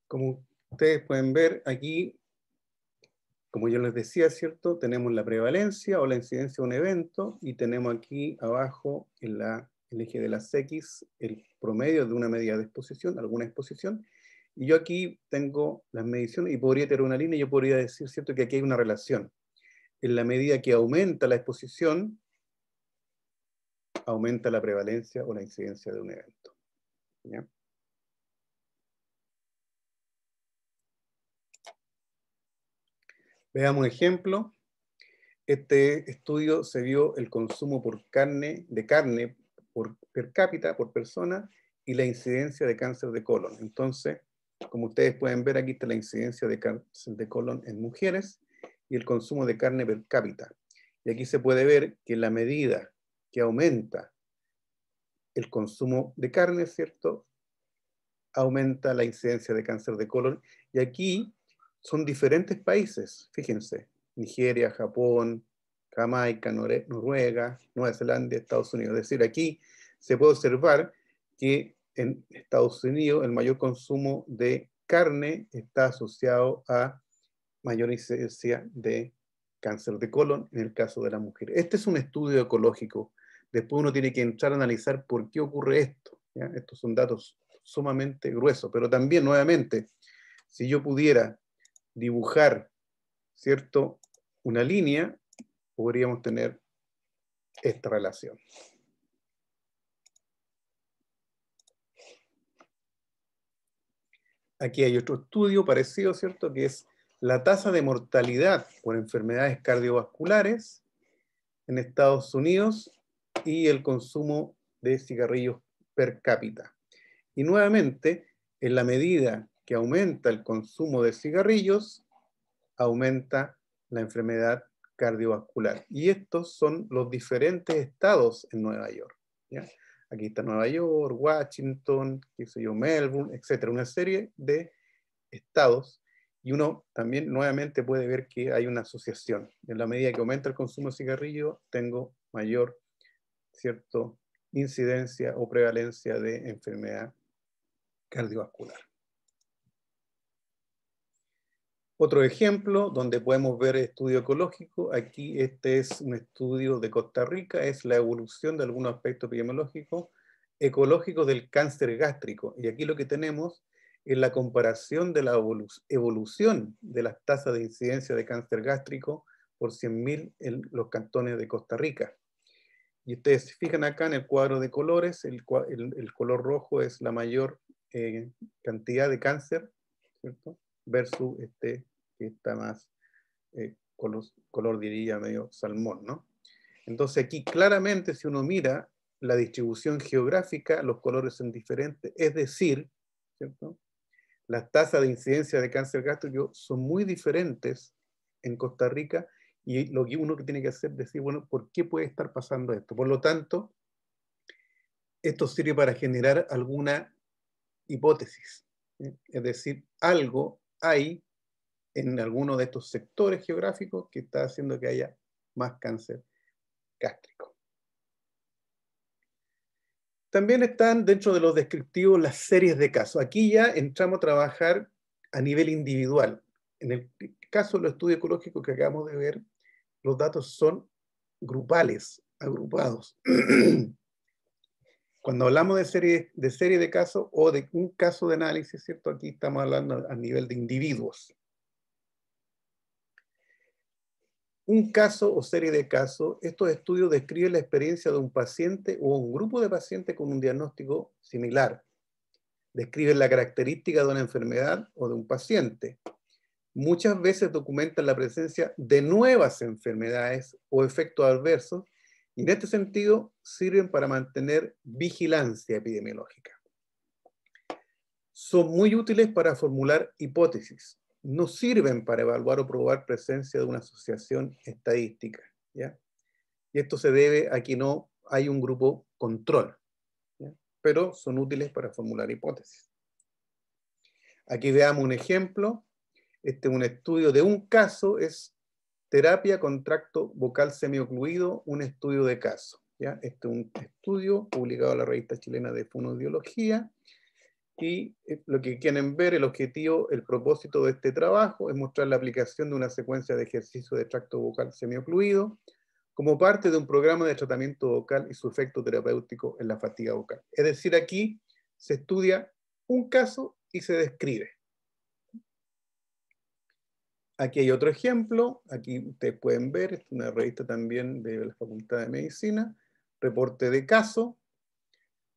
Como ustedes pueden ver aquí, como yo les decía, ¿cierto? Tenemos la prevalencia o la incidencia de un evento y tenemos aquí abajo en el eje de las X el promedio de una medida de exposición, alguna exposición. Y yo aquí tengo las mediciones y podría tener una línea y yo podría decir, ¿cierto?, que aquí hay una relación. En la medida que aumenta la exposición, aumenta la prevalencia o la incidencia de un evento. ¿Ya? Veamos un ejemplo. Este estudio se vio el consumo de carne per cápita, por persona, y la incidencia de cáncer de colon. Entonces, como ustedes pueden ver, aquí está la incidencia de cáncer de colon en mujeres y el consumo de carne per cápita. Y aquí se puede ver que en la medida que aumenta el consumo de carne, ¿cierto?, aumenta la incidencia de cáncer de colon. Y aquí son diferentes países, fíjense, Nigeria, Japón, Jamaica, Noruega, Nueva Zelanda, Estados Unidos. Es decir, aquí se puede observar que en Estados Unidos el mayor consumo de carne está asociado a mayor incidencia de cáncer de colon en el caso de las mujeres. Este es un estudio ecológico. Después uno tiene que entrar a analizar por qué ocurre esto, ¿ya? Estos son datos sumamente gruesos, pero también, nuevamente, si yo pudiera dibujar, ¿cierto?, una línea, podríamos tener esta relación. Aquí hay otro estudio parecido, ¿cierto?, que es la tasa de mortalidad por enfermedades cardiovasculares en Estados Unidos y el consumo de cigarrillos per cápita. Y nuevamente, en la medida que aumenta el consumo de cigarrillos, aumenta la enfermedad cardiovascular. Y estos son los diferentes estados en Nueva York, ¿ya? Aquí está Nueva York, Washington, qué sé yo, Melbourne, etcétera, una serie de estados. Y uno también nuevamente puede ver que hay una asociación. En la medida que aumenta el consumo de cigarrillo, tengo mayor, ¿cierto?, incidencia o prevalencia de enfermedad cardiovascular. Otro ejemplo donde podemos ver estudio ecológico, aquí este es un estudio de Costa Rica, es la evolución de algunos aspectos epidemiológicos ecológicos del cáncer gástrico. Y aquí lo que tenemos es la comparación de la evolución de las tasas de incidencia de cáncer gástrico por 100.000 en los cantones de Costa Rica. Y ustedes se fijan acá en el cuadro de colores, el color rojo es la mayor cantidad de cáncer, ¿cierto?, versus este que está más color diría medio salmón, ¿no? Entonces aquí claramente si uno mira la distribución geográfica, los colores son diferentes, es decir, ¿cierto?, las tasas de incidencia de cáncer gástrico son muy diferentes en Costa Rica y lo que uno tiene que hacer es decir, bueno, ¿por qué puede estar pasando esto? Por lo tanto, esto sirve para generar alguna hipótesis, ¿sí? Es decir, algo hay en alguno de estos sectores geográficos que está haciendo que haya más cáncer gástrico. También están dentro de los descriptivos las series de casos. Aquí ya entramos a trabajar a nivel individual. En el caso de los estudios ecológicos que acabamos de ver, los datos son grupales, agrupados. Cuando hablamos de serie de casos o de un caso de análisis, ¿cierto? Aquí estamos hablando a nivel de individuos. Un caso o serie de casos, estos estudios describen la experiencia de un paciente o un grupo de pacientes con un diagnóstico similar. Describen la característica de una enfermedad o de un paciente. Muchas veces documentan la presencia de nuevas enfermedades o efectos adversos y en este sentido sirven para mantener vigilancia epidemiológica. Son muy útiles para formular hipótesis. No sirven para evaluar o probar presencia de una asociación estadística, ¿ya? Y esto se debe a que no hay un grupo control, ¿ya? Pero son útiles para formular hipótesis. Aquí veamos un ejemplo. Este es un estudio de un caso, es terapia con tracto vocal semiocluido, un estudio de caso, ¿ya? Este es un estudio publicado en la revista chilena de fonoaudiología. Y lo que quieren ver, el objetivo, el propósito de este trabajo es mostrar la aplicación de una secuencia de ejercicio de tracto vocal semiocluido como parte de un programa de tratamiento vocal y su efecto terapéutico en la fatiga vocal. Es decir, aquí se estudia un caso y se describe. Aquí hay otro ejemplo, aquí ustedes pueden ver, es una revista también de la Facultad de Medicina, reporte de caso,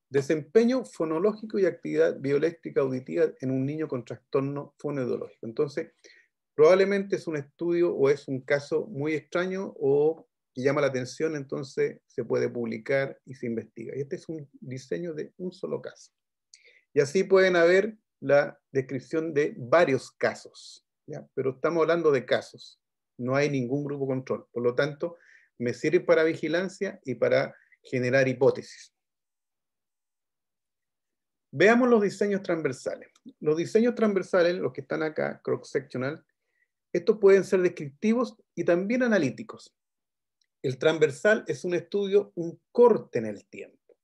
desempeño fonológico y actividad bioeléctrica auditiva en un niño con trastorno fonoaudiológico. Entonces, probablemente es un estudio o es un caso muy extraño o que llama la atención, entonces se puede publicar y se investiga. Y este es un diseño de un solo caso. Y así pueden haber la descripción de varios casos, ¿ya? Pero estamos hablando de casos, no hay ningún grupo control. Por lo tanto, me sirve para vigilancia y para generar hipótesis. Veamos los diseños transversales. Los diseños transversales, los que están acá, cross-sectional, estos pueden ser descriptivos y también analíticos. El transversal es un estudio, un corte en el tiempo.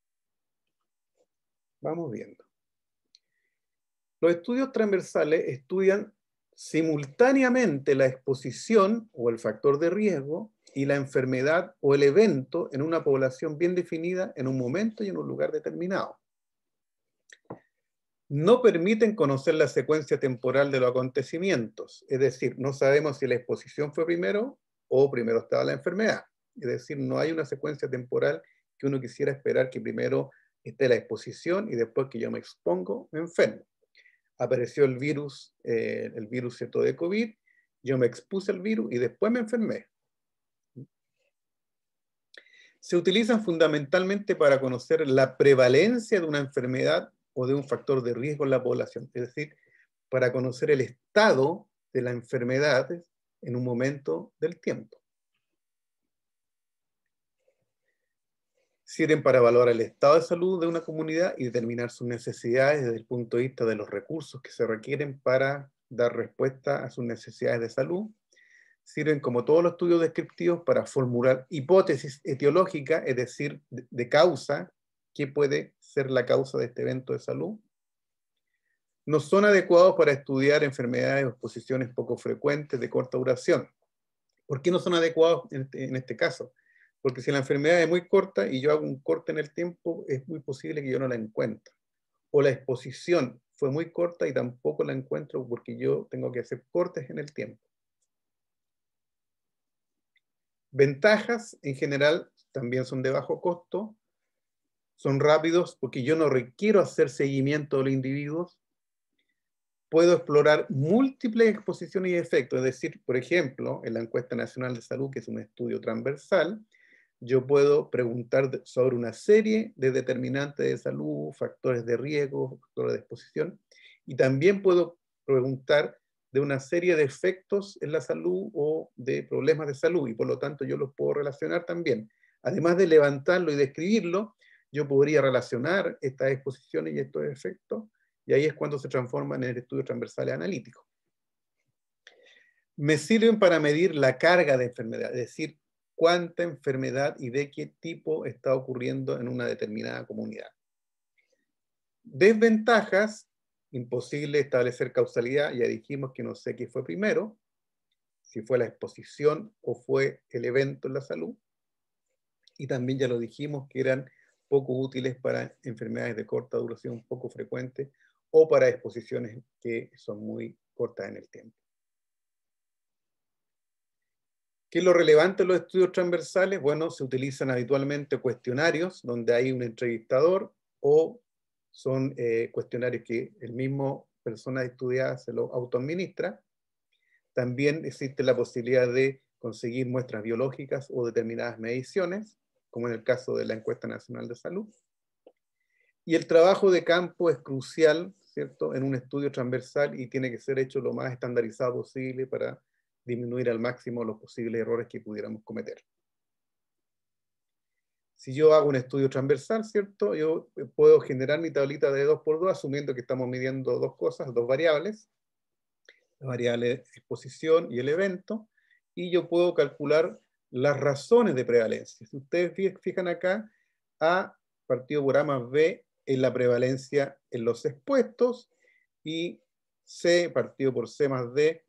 Vamos viendo. Los estudios transversales estudian simultáneamente la exposición o el factor de riesgo y la enfermedad o el evento en una población bien definida en un momento y en un lugar determinado. No permiten conocer la secuencia temporal de los acontecimientos, es decir, no sabemos si la exposición fue primero o primero estaba la enfermedad. Es decir, no hay una secuencia temporal que uno quisiera esperar que primero esté la exposición y después que yo me expongo, me enfermo. Apareció el virus ¿cierto?, de COVID, yo me expuse al virus y después me enfermé. Se utilizan fundamentalmente para conocer la prevalencia de una enfermedad o de un factor de riesgo en la población, es decir, para conocer el estado de la enfermedad en un momento del tiempo. Sirven para evaluar el estado de salud de una comunidad y determinar sus necesidades desde el punto de vista de los recursos que se requieren para dar respuesta a sus necesidades de salud. Sirven, como todos los estudios descriptivos, para formular hipótesis etiológicas, es decir, de causa, qué puede ser la causa de este evento de salud. No son adecuados para estudiar enfermedades o exposiciones poco frecuentes de corta duración. ¿Por qué no son adecuados en este caso? Porque si la enfermedad es muy corta y yo hago un corte en el tiempo, es muy posible que yo no la encuentre. O la exposición fue muy corta y tampoco la encuentro porque yo tengo que hacer cortes en el tiempo. Ventajas, en general, también son de bajo costo, son rápidos porque yo no requiero hacer seguimiento de los individuos, puedo explorar múltiples exposiciones y efectos, es decir, por ejemplo, en la Encuesta Nacional de Salud, que es un estudio transversal, yo puedo preguntar sobre una serie de determinantes de salud, factores de riesgo, factores de exposición, y también puedo preguntar de una serie de efectos en la salud o de problemas de salud, y por lo tanto yo los puedo relacionar también. Además de levantarlo y describirlo, yo podría relacionar estas exposiciones y estos efectos, y ahí es cuando se transforman en estudios transversales analíticos. Me sirven para medir la carga de enfermedad, es decir, cuánta enfermedad y de qué tipo está ocurriendo en una determinada comunidad. Desventajas, imposible establecer causalidad, ya dijimos que no sé qué fue primero, si fue la exposición o fue el evento en la salud, y también ya lo dijimos que eran poco útiles para enfermedades de corta duración, poco frecuentes, o para exposiciones que son muy cortas en el tiempo. ¿Qué es lo relevante en los estudios transversales? Bueno, se utilizan habitualmente cuestionarios donde hay un entrevistador o son cuestionarios que el mismo persona estudiada se lo autoadministra. También existe la posibilidad de conseguir muestras biológicas o determinadas mediciones, como en el caso de la Encuesta Nacional de Salud. Y el trabajo de campo es crucial, ¿cierto?, en un estudio transversal y tiene que ser hecho lo más estandarizado posible para disminuir al máximo los posibles errores que pudiéramos cometer. Si yo hago un estudio transversal, ¿cierto?, yo puedo generar mi tablita de 2×2 asumiendo que estamos midiendo dos cosas, dos variables, la variable exposición y el evento, y yo puedo calcular las razones de prevalencia. Si ustedes fijan acá, A partido por A más B en la prevalencia en los expuestos, y C partido por C más D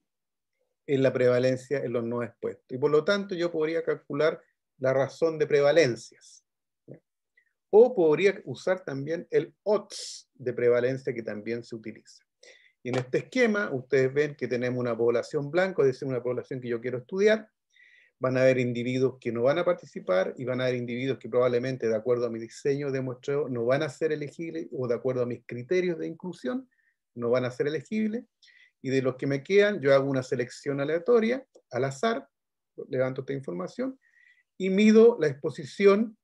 en la prevalencia en los no expuestos. Y por lo tanto yo podría calcular la razón de prevalencias. O podría usar también el odds de prevalencia, que también se utiliza. Y en este esquema ustedes ven que tenemos una población blanca, es decir, una población que yo quiero estudiar. Van a haber individuos que no van a participar y van a haber individuos que probablemente, de acuerdo a mi diseño de muestreo, no van a ser elegibles, o de acuerdo a mis criterios de inclusión, no van a ser elegibles. Y de los que me quedan, yo hago una selección aleatoria, al azar, levanto esta información, y mido la exposición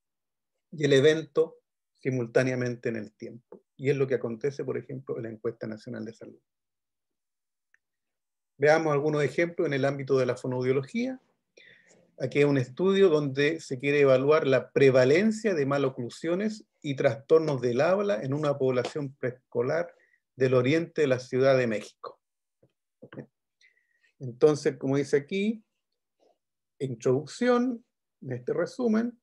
y el evento simultáneamente en el tiempo. Y es lo que acontece, por ejemplo, en la Encuesta Nacional de Salud. Veamos algunos ejemplos en el ámbito de la fonoaudiología. Aquí hay un estudio donde se quiere evaluar la prevalencia de maloclusiones y trastornos del habla en una población preescolar del oriente de la Ciudad de México. Entonces, como dice aquí, introducción, en este resumen,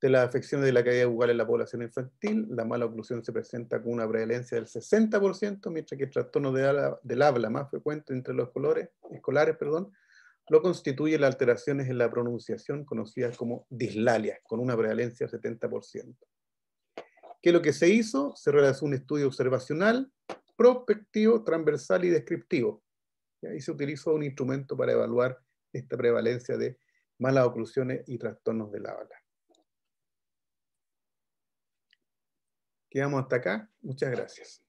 de las afecciones de la cavidad bucal en la población infantil, la maloclusión se presenta con una prevalencia del 60%, mientras que el trastorno del habla más frecuente entre los escolares, lo constituye las alteraciones en la pronunciación conocidas como dislalias, con una prevalencia del 70%. ¿Qué es lo que se hizo? Se realizó un estudio observacional, prospectivo, transversal y descriptivo. Y ahí se utilizó un instrumento para evaluar esta prevalencia de malas oclusiones y trastornos del habla. Quedamos hasta acá. Muchas gracias.